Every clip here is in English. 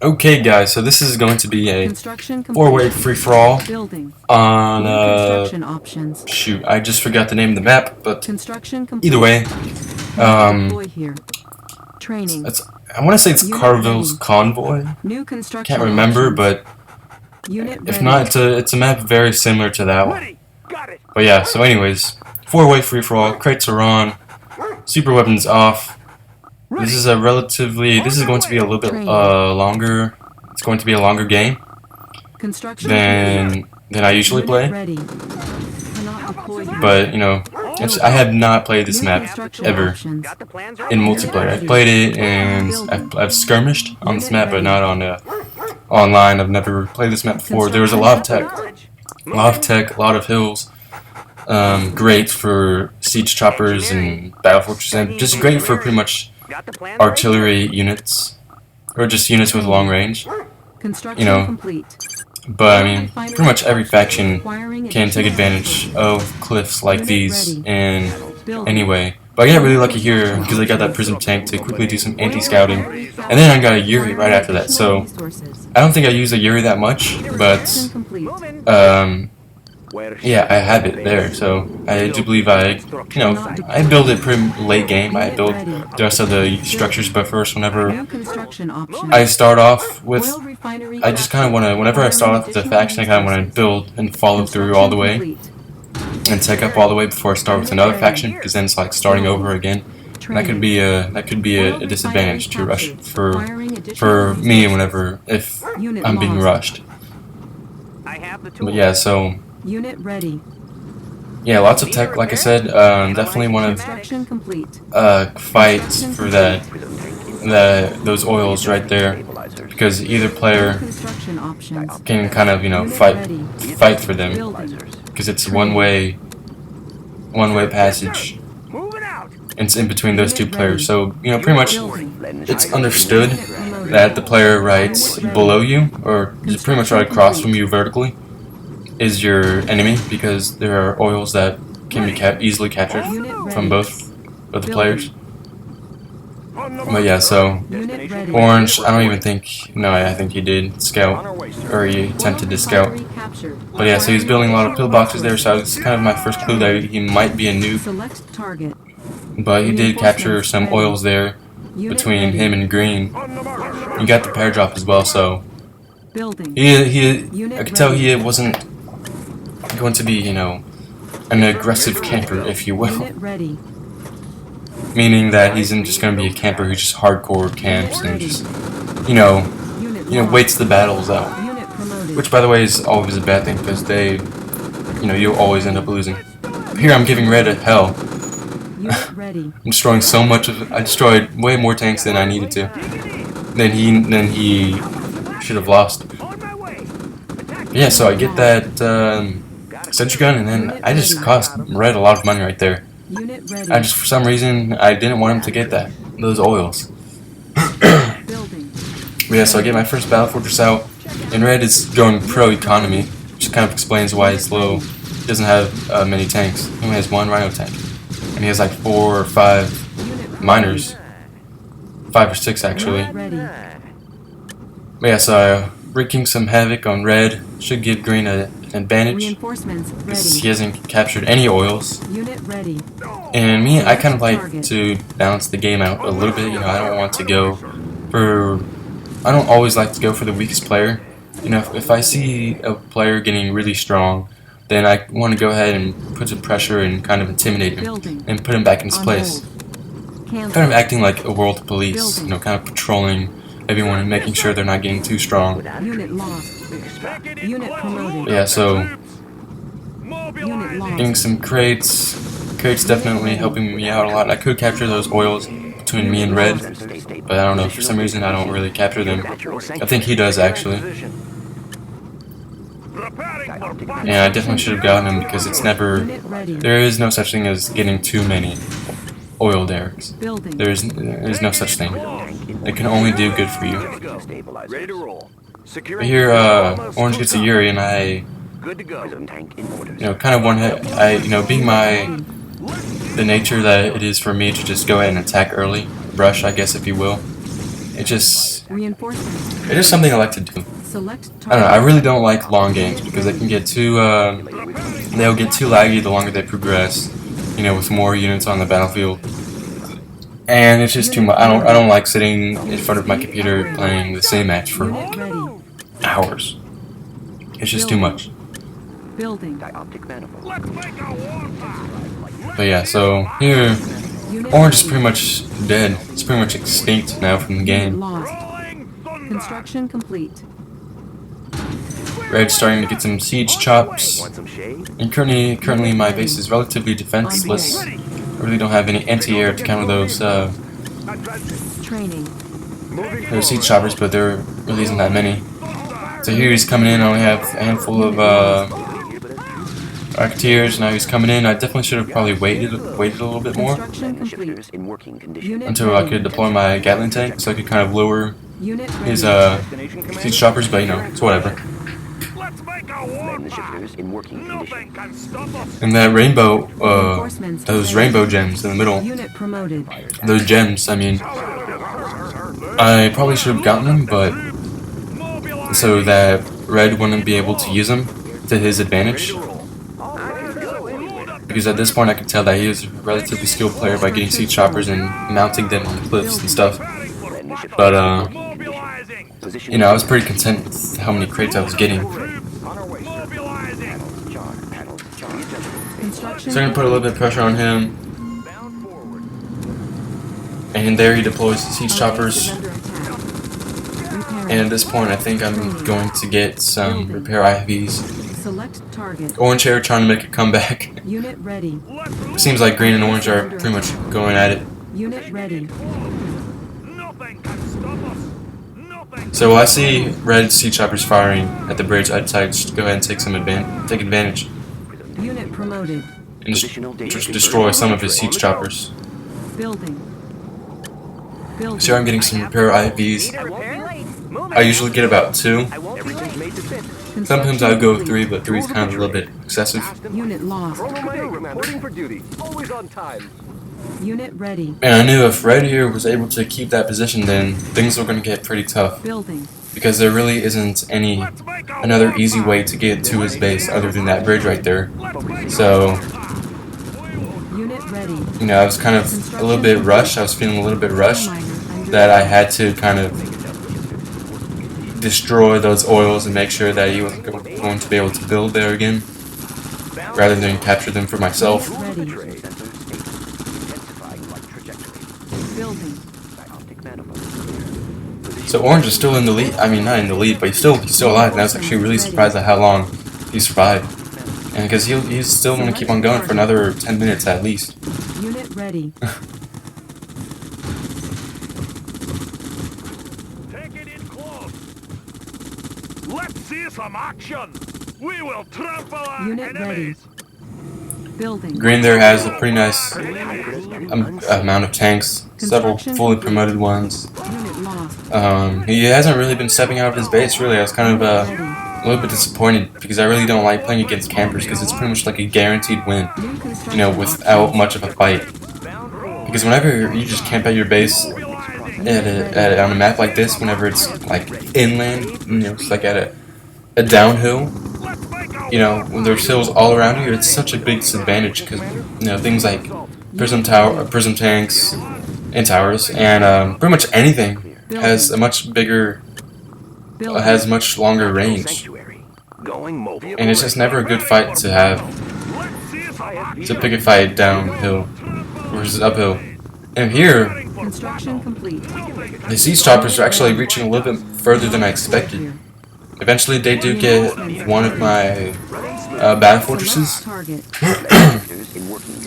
Okay, guys, so this is going to be a four-way free-for-all on, shoot, I just forgot the name of the map, but either way, I want to say it's Carville's Convoy. Can't remember, but if not, it's a map very similar to that one. But yeah, so anyways, four-way free-for-all, crates are on, super weapons off. This is going to be a little bit longer. It's going to be a longer game than I usually play. But you know, I have not played this map ever in multiplayer. I've played it and I've skirmished on this map, but not on online. I've never played this map before. There was a lot of tech, a lot of hills. Great for siege choppers and battle fortresses, and just great for pretty much artillery units, or just units with long range, you know. But I mean, pretty much every faction can take advantage of cliffs like these in any way. But I got really lucky here because I got that prism tank to quickly do some anti-scouting, and then I got a Yuri right after that. So I don't think I use a Yuri that much, but yeah, I have it there, so I do believe I build it pretty late game. I build the rest of the structures, but first, whenever I start off with, I just kind of want to, whenever I start off with the faction, I kind of want to build and follow through all the way, and take up all the way before I start with another faction, because then it's like starting over again. And that could be a disadvantage to rush for me if I'm being rushed. But yeah, so. Unit ready. Yeah, lots of tech, like I said. Definitely want to fight for those oils right there, because either player can kind of fight for them, because it's one-way passage. It's in between those two players, so pretty much it's understood that the player right below you, or just pretty much right across from you vertically, is your enemy, because there are oils that can be easily captured from both of the players. But yeah, so Orange, I don't even think, no, I think he did scout, or he attempted to scout. But yeah, so he's building a lot of pillboxes there, so it's kind of my first clue that he might be a noob. But he did capture some oils there between him and Green. He got the pair drop as well, so I could tell he wasn't going to be, an aggressive camper, if you will. Meaning that he's just going to be a camper who just hardcore camps and just, waits the battles out. Which, by the way, is always a bad thing, because you'll always end up losing. Here I'm giving Red a hell. I'm destroying so much of it. I destroyed way more tanks than I needed to. Then he should have lost. But yeah, so I get that sentry gun, and then I just cost Red a lot of money right there. For some reason, I didn't want him to get those oils. But yeah, so I get my first battle fortress out, and Red is going pro economy, which kind of explains why it's low. He doesn't have many tanks. He only has one Rhino tank, and he has like 4 or 5 miners, 5 or 6 actually. But yeah, so wreaking some havoc on Red should give Green an advantage, because he hasn't captured any oils. And me, I kind of like to balance the game out a little bit. I don't want to go I don't always like to go for the weakest player. If I see a player getting really strong, then I want to go ahead and put some pressure and kind of intimidate him and put him back in his place. Kind of acting like a world police, kind of patrolling everyone and making sure they're not getting too strong. Yeah, so getting some crates definitely helping me out a lot. I could capture those oils between me and Red, but I don't know, for some reason I don't really capture them. I think he does actually. Yeah, I definitely should have gotten him, because there is no such thing as getting too many oil derricks. There's no such thing. It can only do good for you. But here, Orange gets a Yuri, and I, kind of want to, being the nature that it is for me to just go ahead and attack early, rush, I guess, if you will, It's just Reinforcements. something I like to do. Select I don't know. I really don't like long games because they can get too they'll get too laggy the longer they progress. You know, with more units on the battlefield, and it's just too much. I don't like sitting in front of my computer playing the same match for Unit ready. hours. It's just too much. Building. But yeah, so here, Unit Orange is ready. pretty much dead. It's pretty much extinct now from the Unit game. lost. Construction complete. Red's starting to get some siege chops. And currently my base is relatively defenseless. I really don't have any anti-air to counter Training. those siege choppers, but there really isn't that many. So here he's coming in. I only have a handful of Arketeers. Now he's coming in. I definitely should have probably waited a little bit more Construction complete. Unit until I ready. could deploy my Gatling tank, so I could kind of lower Unit his ready. siege choppers. But you know, it's whatever. And that rainbow, those rainbow gems in the middle, Unit promoted. those gems, I mean, I probably should have gotten them, but so that Red wouldn't be able to use them to his advantage. Because at this point I could tell that he was a relatively skilled player by getting siege choppers and mounting them on the cliffs and stuff. But, you know, I was pretty content with how many crates I was getting. So I'm going to put a little bit of pressure on him. And there he deploys the siege choppers. And at this point I think I'm going to get some repair IVs. Select target. Orange here trying to make a comeback. Unit ready. Seems like green and orange are pretty much going at it. Unit ready. So while I see red siege choppers firing at the bridge, I decided to go ahead and take advantage Unit promoted. and just destroy some of his siege choppers. Building. Building. So here I'm getting some repair IVs. I usually get about 2. Sometimes I go 3, but 3 is kind of a little bit excessive. Unit lost. Reporting for duty. Always on time. Unit ready. And I knew if Red here was able to keep that position, then things were going to get pretty tough. Building. Because there really isn't another easy way to get to his base other than that bridge right there. So, Unit ready. you know, I was kind of a little bit rushed. I was feeling a little bit rushed that I had to kind of destroy those oils and make sure that he wasn't going to be able to build there again, rather than capture them for myself. Ready. Building. So Orange is still in the lead. I mean, not in the lead, but he's still alive. And I was actually really surprised at how long he survived, and because he's still going to keep on going for another 10 minutes at least. Unit ready. Take it in close. Let's see some action. We will trample our Unit ready. enemies. Building. Green there has a pretty nice amount of tanks, several fully promoted ones. Unit lost. He hasn't really been stepping out of his base, really. I was kind of a little bit disappointed because I really don't like playing against campers because it's pretty much like a guaranteed win, you know, without much of a fight. Because whenever you just camp at your base on a map like this, whenever it's like inland, you know, it's like at a downhill, you know, when there's hills all around you, it's such a big disadvantage because, you know, things like prism tanks and towers and pretty much anything has a much bigger, has much longer range, and it's just never a good fight to have, to pick a fight downhill versus uphill. And here, Construction complete. the siege choppers are actually reaching a little bit further than I expected. Eventually they do get one of my battle fortresses, Target.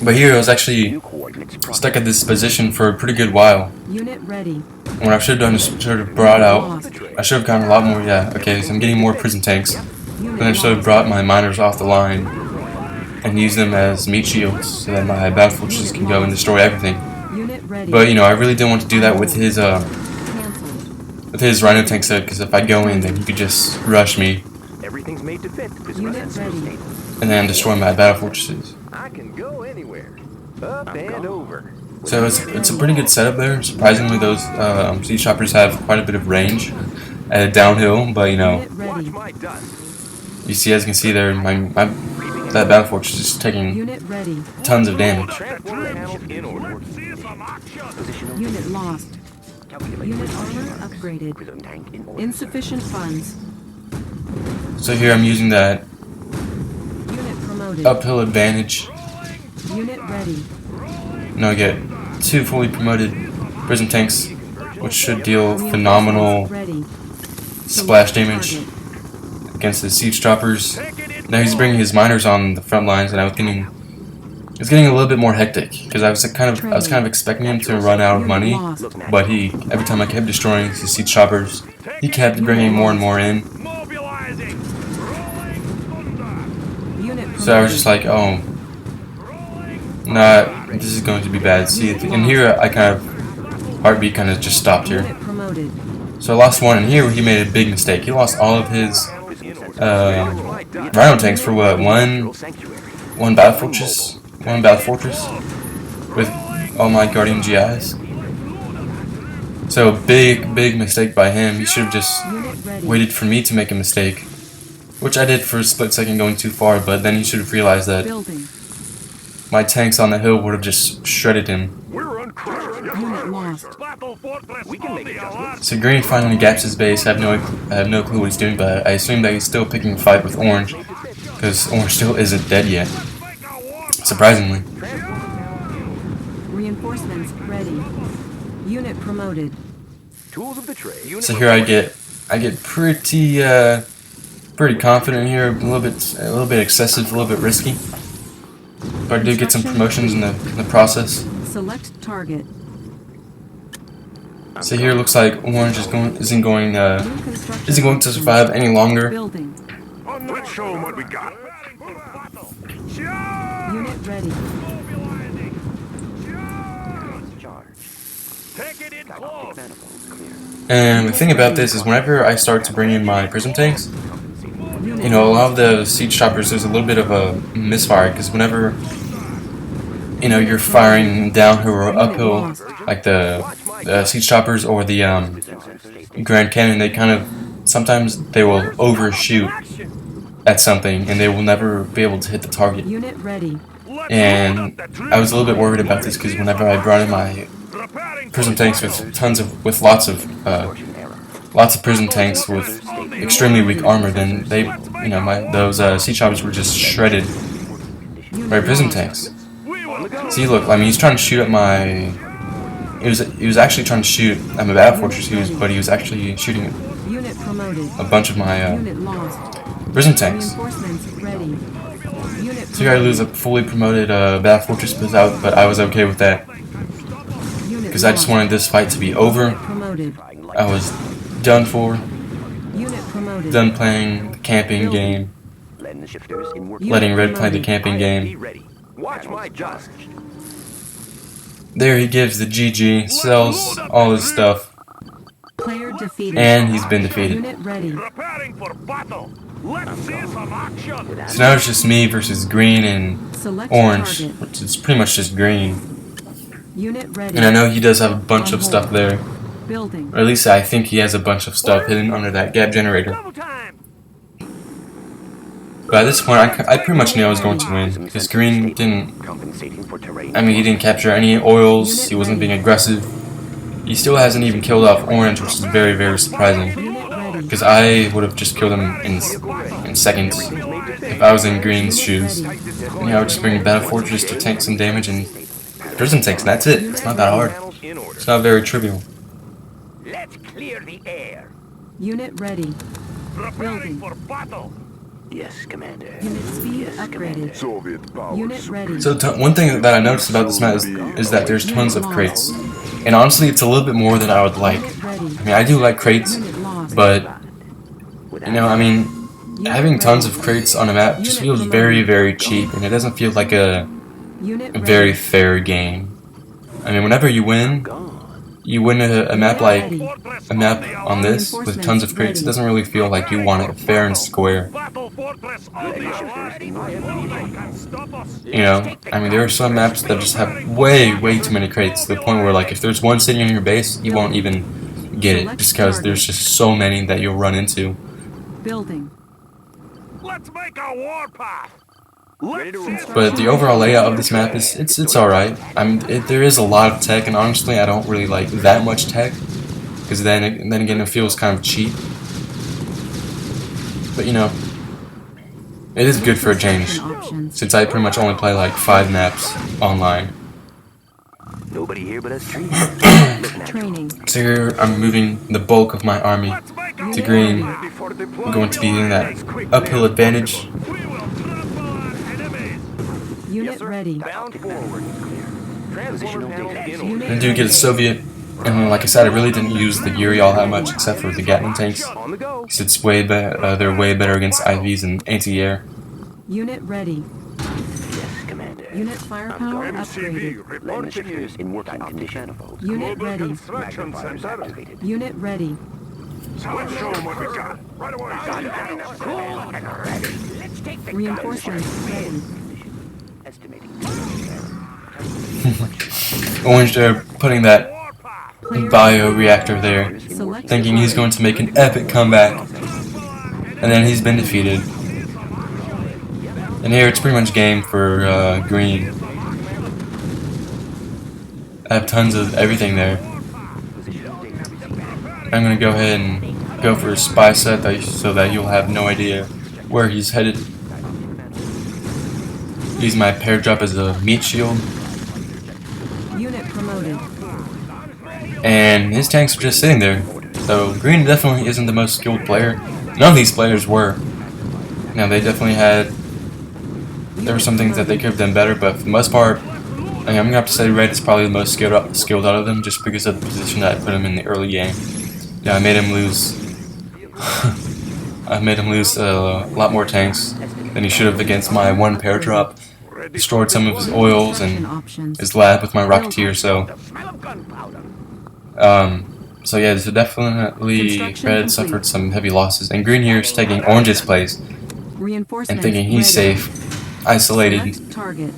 but here I was actually stuck at this position for a pretty good while. Unit ready. What I should have done is should have brought out, I should have gotten a lot more, yeah, okay, so I'm getting more prison tanks. Then I should have brought my miners off the line and used them as meat shields so that my battle fortresses can go and destroy everything. Unit ready. But, you know, I really didn't want to do that with his Cancelled. rhino tank set, because if I go in, then he could just rush me Everything's made to fit. Unit ready. and then destroy my battle fortresses. I can go anywhere. Up and over. So it's a pretty good setup there. Surprisingly, those siege choppers have quite a bit of range at a downhill, but you know, Unit ready. Watch my dust. you see, as you can see there, that battle fortress is taking Unit ready. tons of damage. Transport panels in order. Let's see some action. Unit lost. Unit armor upgraded. Insufficient funds. So here I'm using that Unit promoted. uphill advantage. Unit ready. Now I get 2 fully promoted prism tanks, which should deal phenomenal Ready. splash damage against the siege choppers. Now he's bringing his miners on the front lines, and it's getting a little bit more hectic because I was kind of expecting him to run out of money, but every time I kept destroying his siege choppers, he kept bringing more and more in. Mobilizing. Rolling thunder. Unit So I was just like, oh, nah, this is going to be bad. See, in here I heartbeat kind of just stopped here. Unit promoted. So I lost one, and here he made a big mistake. He lost all of his rhino tanks for what? One battle fortress with all my guardian GIs. So big mistake by him. He should have just Unit ready. waited for me to make a mistake, which I did for a split second going too far. But then he should have realized that Building. my tanks on the hill would have just shredded him. We're on cruise. Unit lost. Battle fortress. We can make on the adjustments. alert. So Green finally gaps his base. I have no clue what he's doing, but I assume that he's still picking a fight with Orange, because Orange still isn't dead yet. Make a war. Surprisingly. Reinforcements ready. Unit promoted. Tools of the trade. Unit So here I get pretty confident here, a little bit excessive, a little bit risky. But I do get some promotions in the process. Select target. So here it looks like Orange isn't going New construction to options. survive any longer. Building. Let's show them what we got. Charge! Unit ready. Mobilizing. Charge! Take it in close. And the thing about this is whenever I start to bring in my prism tanks, you know, a lot of the siege choppers, there's a little bit of a misfire, because whenever, you know, you're firing downhill or uphill, like the siege choppers or the Grand Cannon, they sometimes they will overshoot at something and they will never be able to hit the target. Unit ready. And I was a little bit worried about this because whenever I brought in my prism tanks with lots of prism tanks with extremely weak armor, then those siege choppers were just shredded by prism tanks. See, look, I mean, he's trying to shoot at my. He was actually trying to shoot at my battle fortress, but he was actually shooting Unit promoted. a bunch of my Unit lost. prism tanks. Reinforcements ready. Unit So here I lose a fully promoted battle fortress, but I was okay with that because I just wanted this fight to be over. Promoted. I was done for, Unit promoted. done playing the camping game, letting Red play the camping game. Watch my dust. There he gives the GG, sells all his stuff, Player defeated. and he's been defeated. Unit ready. Preparing for battle. Let's see some action. So now it's just me versus Green and Select Orange, target. which is pretty much just Green. Unit ready. And I know he does have a bunch of stuff there, Building. or at least I think he has a bunch of stuff hidden under that gap generator. Double time. But at this point, I pretty much knew I was going to win, because Green didn't, he didn't capture any oils, he wasn't being aggressive. He still hasn't even killed off Orange, which is very, very surprising, Unit ready. because I would have just killed him in seconds if I was in Green's shoes. And I would just bring a Battle Fortress to tank some damage and prism tanks, and that's it. It's not that hard. It's not very trivial. Let's clear the air. Unit ready. Preparing for battle. Yes, Commander. Unit speed upgraded. Unit ready. So one thing that I noticed about this map is that there's tons of crates. And honestly, it's a little bit more than I would like. Unit ready. I mean, I do like crates, Unit lost. but, having tons of crates on a map just feels very, very cheap, and it doesn't feel like a Unit very ready. fair game. I mean, whenever you win, you win a map like a map on this with tons of crates. It doesn't really feel like you want it fair and square. Battle fortress on the alert. Nothing can stop us. You know, I mean, there are some maps that just have way too many crates to the point where, like, if there's one sitting in your base, you won't even get it just because there's just so many that you'll run into. Building. Let's make a warpath. But the overall layout of this map is it's all right. I mean, there is a lot of tech, and honestly, I don't really like that much tech because then again, it feels kind of cheap. But you know, it is good for a change, since I pretty much only play like 5 maps online. Nobody here but us trees. Training. So here I'm moving the bulk of my army to green. I'm going to be in that uphill advantage. Unit ready. Bound forward. Transitional data. I do get a Soviet, and like I said, I really didn't use the Yuri all that much, except for the Gatling tanks. On the go. Because it's way better. They're way better against IVs and anti-air. Unit ready. Yes, Commander. Unit firepower upgraded. Landing shifters in working condition. Unit ready. Construction center. Activated. Unit ready. Let's show them what we got. Right away. Let's take the Reinforcements ready. Estimating. Orange, they're putting that Player bioreactor there, select thinking he's going to make an epic comeback. And then he's been defeated. And here it's pretty much game for green. I have tons of everything there. I'm going to go ahead and go for a spy set so that you'll have no idea where he's headed. Use my pair drop as a meat shield. Unit promoted. And his tanks are just sitting there. So green definitely isn't the most skilled player. None of these players were. Now they definitely had... There were some things that they could have done better, but for the most part, I'm going to have to say red is probably the most skilled out of them just because of the position that I put him in the early game. Yeah, I made him lose... I made him lose a lot more tanks than he should have against my 1 pair drop. Destroyed some of his oils and his lab with my Rocketeer, so... So yeah, so definitely red suffered some heavy losses, and green here is taking orange's place and thinking he's safe, isolated Target.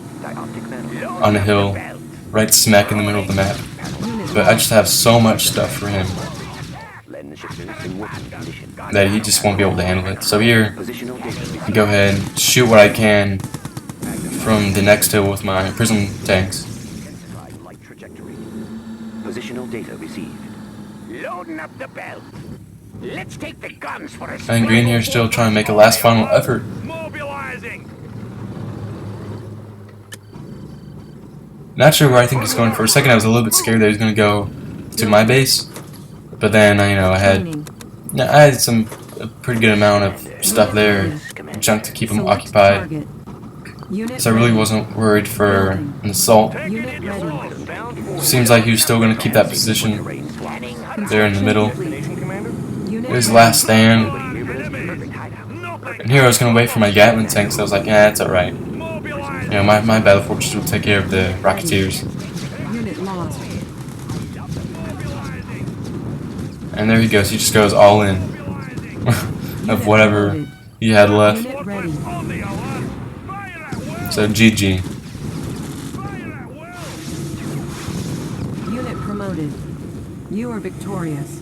on a hill, right smack in the middle of the map. But I just have so much stuff for him that he just won't be able to handle it. So here, go ahead, shoot what I can from the next hill with my prism tanks. Positional data received. Loading up the belt. Let's take the guns for a And green here still trying to make a last final effort. Mobilizing. Not sure where I think he's going. For a second I was a little bit scared that he was going to go to my base. But then, you know, I had some a pretty good amount of stuff there, junk to keep him occupied. So I really wasn't worried for an assault. Unit ready. Seems like he was still going to keep that position there in the middle. Unit His last stand. And here I was going to wait for my Gatling tank, so I was like, yeah, it's alright. You know, my battle fortress will take care of the Rocketeers. Unit lost. And there he goes, he just goes all in of whatever he had left. Unit ready. So GG. Unit promoted. You are victorious.